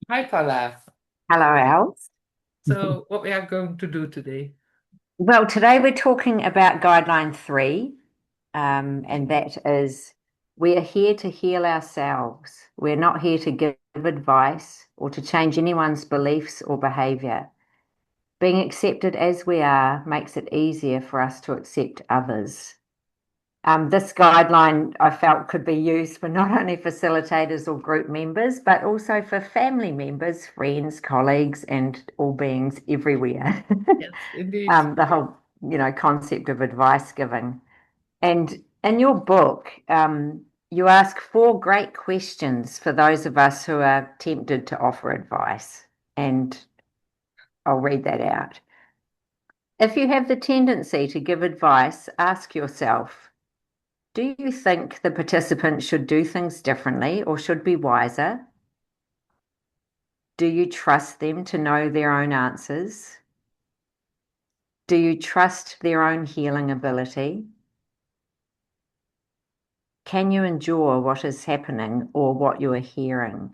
Hi, Paula. Hello, Els. So, what we are going to do today? Well, today we're talking about guideline three, and that is we are here to heal ourselves. We're not here to give advice or to change anyone's beliefs or behavior. Being accepted as we are makes it easier for us to accept others. This guideline I felt could be used for not only facilitators or group members, but also for family members, friends, colleagues, and all beings everywhere. Yes, indeed. The whole, concept of advice giving. And in your book, you ask four great questions for those of us who are tempted to offer advice. And I'll read that out. If you have the tendency to give advice, ask yourself, do you think the participant should do things differently or should be wiser? Do you trust them to know their own answers? Do you trust their own healing ability? Can you endure what is happening or what you are hearing?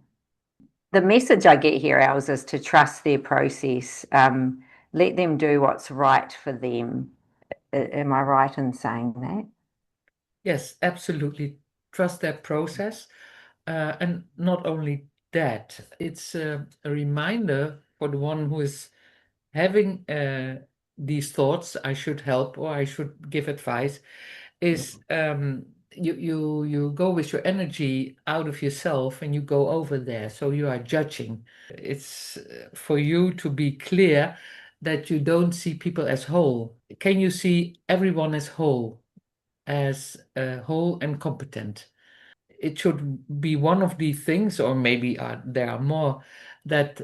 The message I get here, Els, is to trust their process. Let them do what's right for them. Am I right in saying that? Yes, absolutely. Trust that process. And not only that, it's a reminder for the one who is having these thoughts, I should help or I should give advice, is you go with your energy out of yourself and you go over there. So you are judging. It's for you to be clear that you don't see people as whole. Can you see everyone as whole and competent? It should be one of the things, or maybe there are more that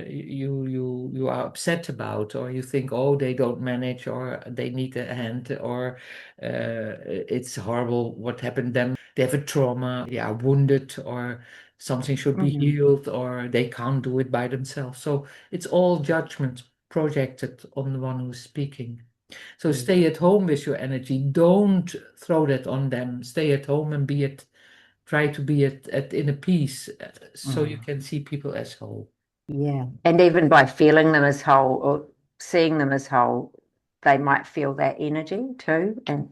you are upset about, or you think, oh, they don't manage, or they need a hand, or it's horrible what happened to them. They have a trauma, they are wounded, or something should be Mm, healed, or they can't do it by themselves. So it's all judgment projected on the one who's speaking. So yeah. stay at home with your energy. Don't throw that on them. Stay at home and be at try to be at inner peace so you Mm, can see people as whole. yeah. And even by feeling them as whole or seeing them as whole, they might feel that energy too. And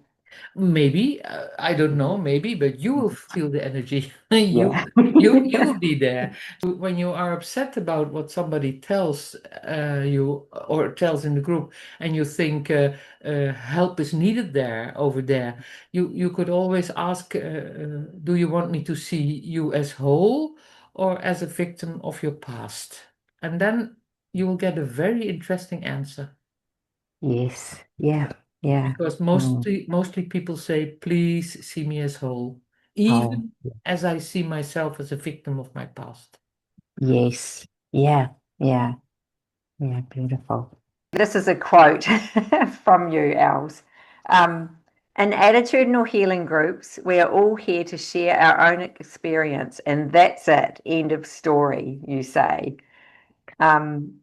Maybe, I don't know, maybe, but you will feel the energy. You yeah. you will be there. When you are upset about what somebody tells you or tells in the group, and you think help is needed there over there, you could always ask, do you want me to see you as whole or as a victim of your past? And then you will get a very interesting answer. Yes. Yeah. Yeah. Because Mm. mostly people say, please see me as whole, Oh, even as I see myself as a victim of my past. yes. Yeah. Yeah. Yeah. Beautiful. This is a quote from you, Els. In attitudinal healing groups, we are all here to share our own experience, and that's it. End of story, you say. Um,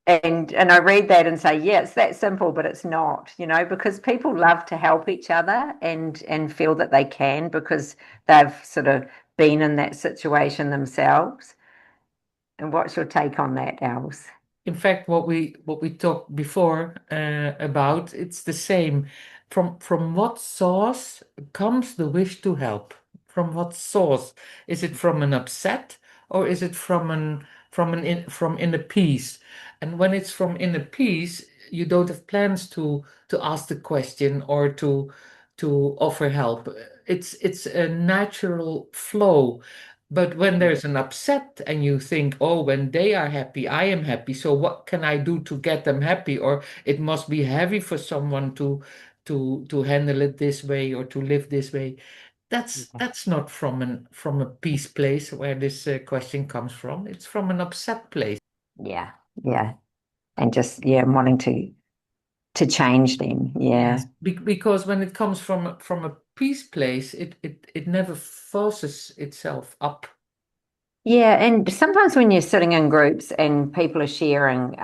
and I read that and say, yeah, it's that simple, but it's not, because people love to help each other and feel that they can because they've sort of been in that situation themselves. And what's your take on that, Els? In fact, what we talked before about, it's the same. From what source comes the wish to help? From what source? Is it from an upset or is it from inner peace? And when it's from inner peace, you don't have plans to ask the question or to offer help. It's a natural flow. But when there's an upset and you think, oh, when they are happy, I am happy. So what can I do to get them happy? Or it must be heavy for someone to handle it this way or to live this way. That's not from a peace place where this question comes from. It's from an upset place. Yeah, yeah. And just, yeah, wanting to change them. Yeah. Yes, because when it comes from a peace place, it never forces itself up. Yeah, and sometimes when you're sitting in groups and people are sharing,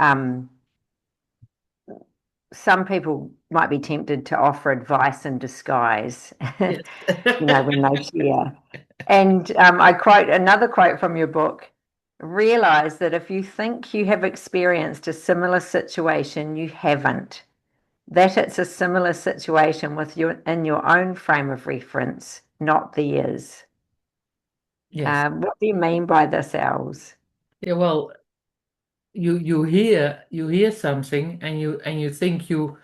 some people might be tempted to offer advice in disguise, Yes. when they share. And I quote another quote from your book. realize that if you think you have experienced a similar situation, you haven't. That it's a similar situation with you in your own frame of reference, not theirs. Yes. What do you mean by this, Els? Yeah, well, you hear something and you think you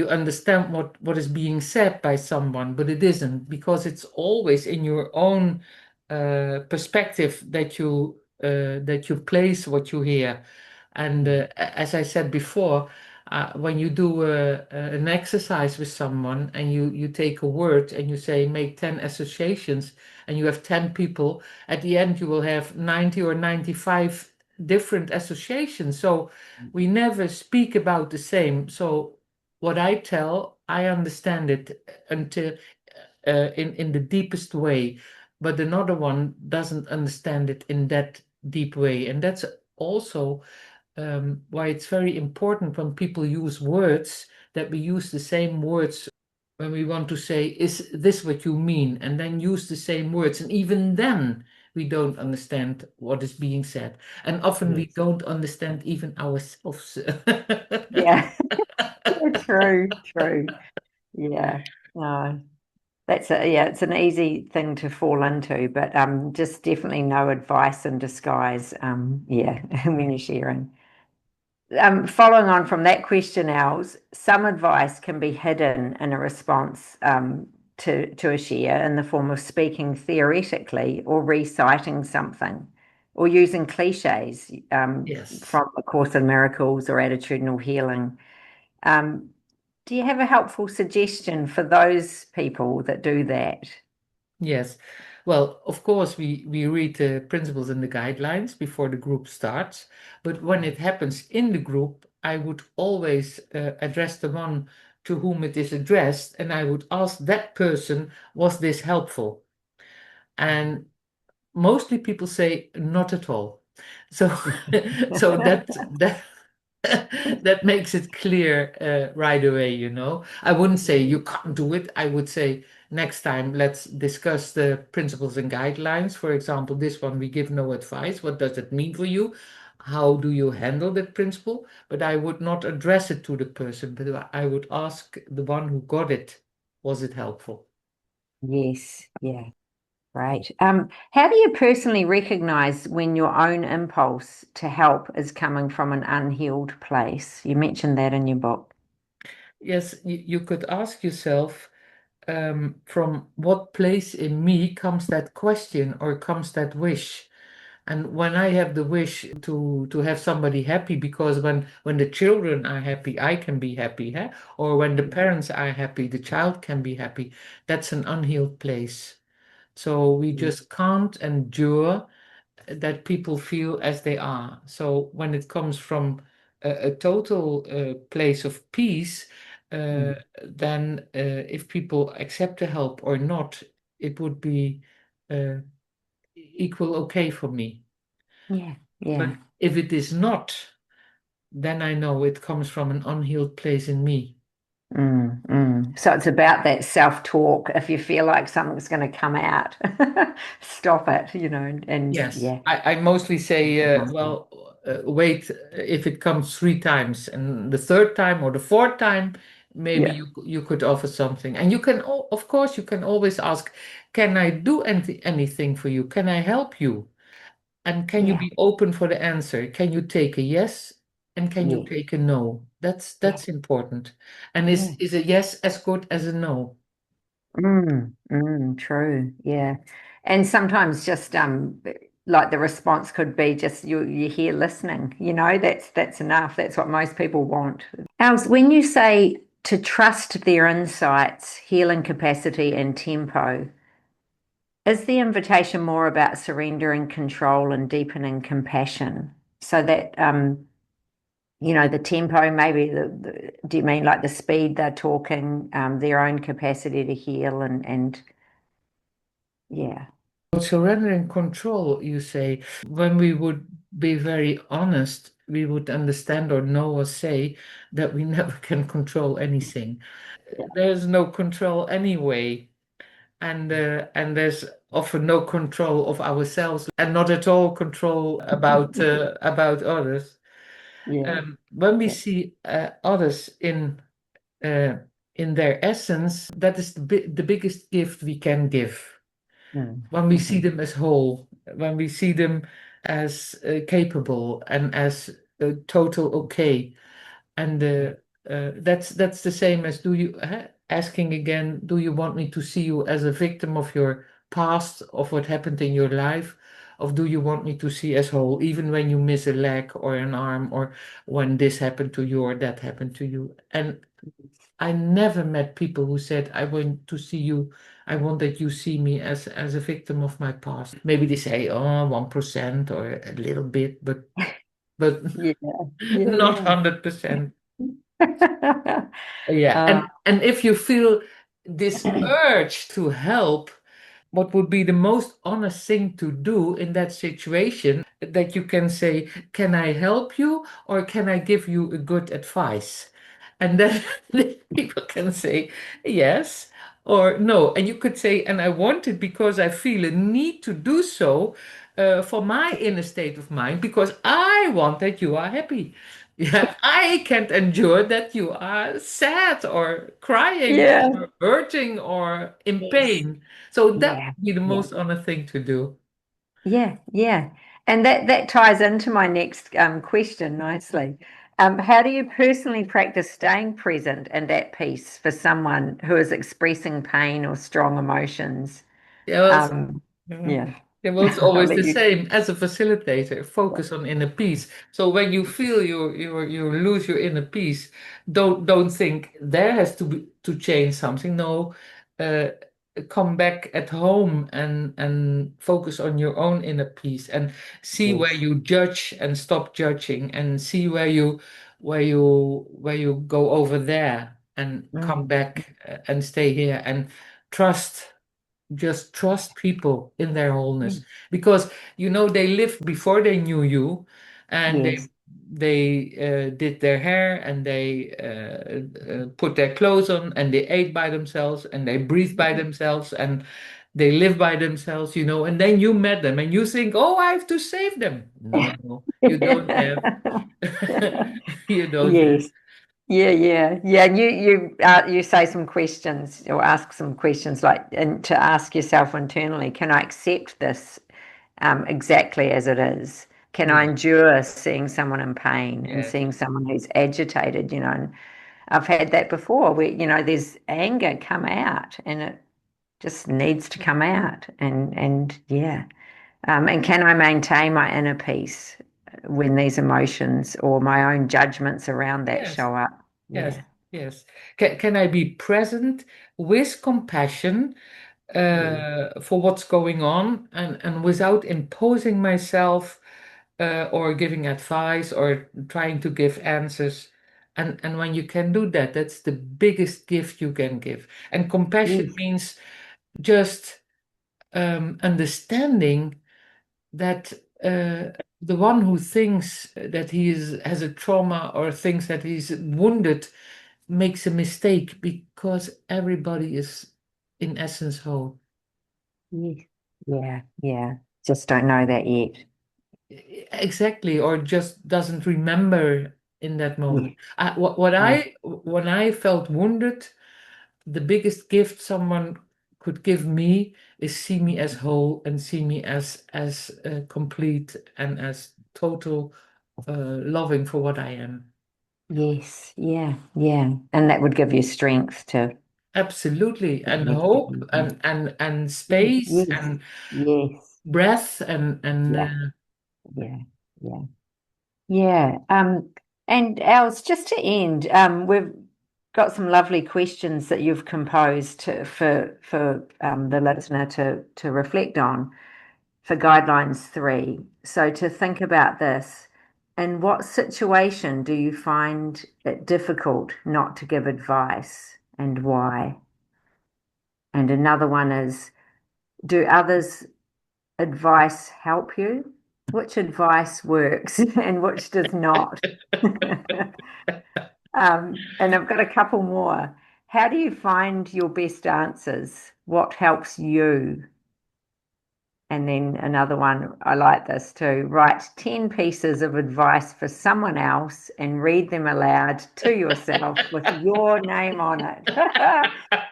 understand what is being said by someone, but it isn't, because it's always in your own perspective that you place what you hear. And as I said before, when you do an exercise with someone and you take a word and you say make 10 associations and you have 10 people, at the end you will have 90 or 95 different associations. So we never speak about the same. So what I tell, I understand it until in the deepest way, but another one doesn't understand it in that deep way. And that's also why it's very important when people use words that we use the same words when we want to say, is this what you mean? And then use the same words. And even then, we don't understand what is being said. And often we Yes. don't understand even ourselves. Yeah, true, true. Yeah, no, yeah, it's an easy thing to fall into, but just definitely no advice in disguise. Yeah, when you're sharing. Following on from that question, Els, some advice can be hidden in a response to a share in the form of speaking theoretically or reciting something or using cliches Yes. from A Course in Miracles or Attitudinal Healing. Um, do you have a helpful suggestion for those people that do that? Yes. Well, of course, we read the principles and the guidelines before the group starts, but when it happens in the group, I would always address the one to whom it is addressed, and I would ask that person, was this helpful? And mostly people say, not at all. So, so that that makes it clear right away. I wouldn't say you can't do it. I would say next time let's discuss the principles and guidelines. For example, this one we give no advice. What does it mean for you? How do you handle that principle? But I would not address it to the person, but I would ask the one who got it, was it helpful? Yes, yeah. Right. How do you personally recognize when your own impulse to help is coming from an unhealed place? You mentioned that in your book. Yes, you could ask yourself, from what place in me comes that question or comes that wish? And when I have the wish to have somebody happy, because when the children are happy, I can be happy, huh? Or when the parents are happy, the child can be happy. That's an unhealed place. So we just can't endure that people feel as they are. So when it comes from a total place of peace, uh, Mm. then if people accept the help or not, it would be uh, equal okay for me. Yeah, But yeah. if it is not, then I know it comes from an unhealed place in me. So it's about that self-talk. If you feel like something's going to come out, stop it, and Yes, yeah. I mostly say, well, wait, if it comes 3 times, and the third time or the fourth time, maybe Yeah, you could offer something. And you can, of course, you can always ask, can I do anything for you? Can I help you? And can you yeah, be open for the answer? Can you take a yes and can you yeah, take a no? yeah, That's important. And yeah. is a yes as good as a no? True. Yeah. And sometimes just like the response could be just you here listening, that's enough. That's what most people want. Els, when you say to trust their insights, healing capacity and tempo, is the invitation more about surrendering control and deepening compassion? So that the tempo, maybe do you mean like the speed they're talking, their own capacity to heal and yeah. Surrendering control, you say, when we would be very honest, we would understand or know or say that we never can control anything. There's no control anyway. And there's often no control of ourselves and not at all control about others. Yeah. When we see others uh, in their essence, that is the biggest gift we can give. When we see Mhm. them as whole, when we see them as capable and as total okay, and that's the same as asking again, do you want me to see you as a victim of your past, of what happened in your life, or do you want me to see as whole, even when you miss a leg or an arm, or when this happened to you or that happened to you? And I never met people who said, I want to see you, I want that you see me as a victim of my past. Maybe they say, oh, 1% or a little bit, but Yeah, yeah, not yeah. 100%. Yeah. Uh, And if you feel this urge to help, what would be the most honest thing to do in that situation, that you can say, can I help you or can I give you a good advice? And then people can say yes or no. And you could say, and I want it because I feel a need to do so for my inner state of mind, because I want that you are happy. Yeah, I can't endure that you are sad or crying yeah, or hurting or in yes, pain. So that yeah, would be the yeah, most honest thing to do. yeah, yeah. And that ties into my next question nicely. How do you personally practice staying present and at peace for someone who is expressing pain or strong emotions? Yeah, well, Um, yeah. yeah, Yeah, well, it's I'll always let the you. same as a facilitator. Focus on inner peace. So when you feel you lose your inner peace, don't think there has to be to change something. No, uh, come back at home and focus on your own inner peace and see where Yes. you judge and stop judging and see where you go over there and come Mm. back and stay here and trust. Just trust people in their wholeness, Yes. because they lived before they knew you, and they Yes. did their hair, and they put their clothes on, and they ate by themselves, and they breathed by themselves, and they live by themselves, and then you met them and you think, oh, I have to save them. No, you don't have. You don't have. Yes. Yeah, yeah, yeah. And you say some questions or ask some questions like, and to ask yourself internally, can I accept this exactly as it is? Can I Yeah. endure seeing someone in pain and Yes. seeing someone who's agitated? And I've had that before where, there's anger come out and it just needs to come out. And yeah. And can I maintain my inner peace when these emotions or my own judgments around that Yes. show up? Yes. Yeah. Yes. Can I be present with compassion Yeah. for what's going on, and without imposing myself or giving advice or trying to give answers. And when you can do that, that's the biggest gift you can give. And compassion Yes. means just understanding that the one who thinks that has a trauma or thinks that he's wounded makes a mistake, because everybody is in essence whole. Yes. Yeah. Yeah. Just don't know that yet. Exactly, or just doesn't remember in that Yeah. moment. What Yeah. I when I felt wounded, the biggest gift someone could give me is see me as whole and see me as complete and as total, loving for what I am. Yes. Yeah. Yeah. And that would give you strength to Absolutely, and make it. hope and Yes. space Yes. and Yes. breath and Yeah. Yeah. Yeah. Yeah. And Els, just to end, we've got some lovely questions that you've composed for the listener to reflect on for guidelines 3. So to think about this, in what situation do you find it difficult not to give advice and why? And another one is, do others' advice help you? Which advice works and which does not? And I've got a couple more. How do you find your best answers? What helps you? And then another one, I like this too. Write 10 pieces of advice for someone else and read them aloud to yourself with your name on it.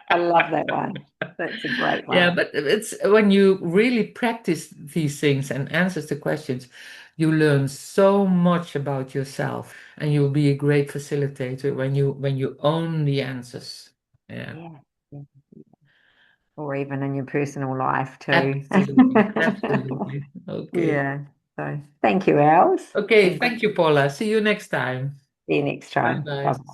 I love that one. That's a great Yeah, one. but it's when you really practice these things and answers the questions, you learn so much about yourself, and you'll be a great facilitator when you own the answers. Yeah, Yeah. Yeah. Or even in your personal life too. absolutely, absolutely. Okay. Yeah. So thank you, Els. Okay, And thank you, Paula. See you next time. see you next Bye time. bye. Bye.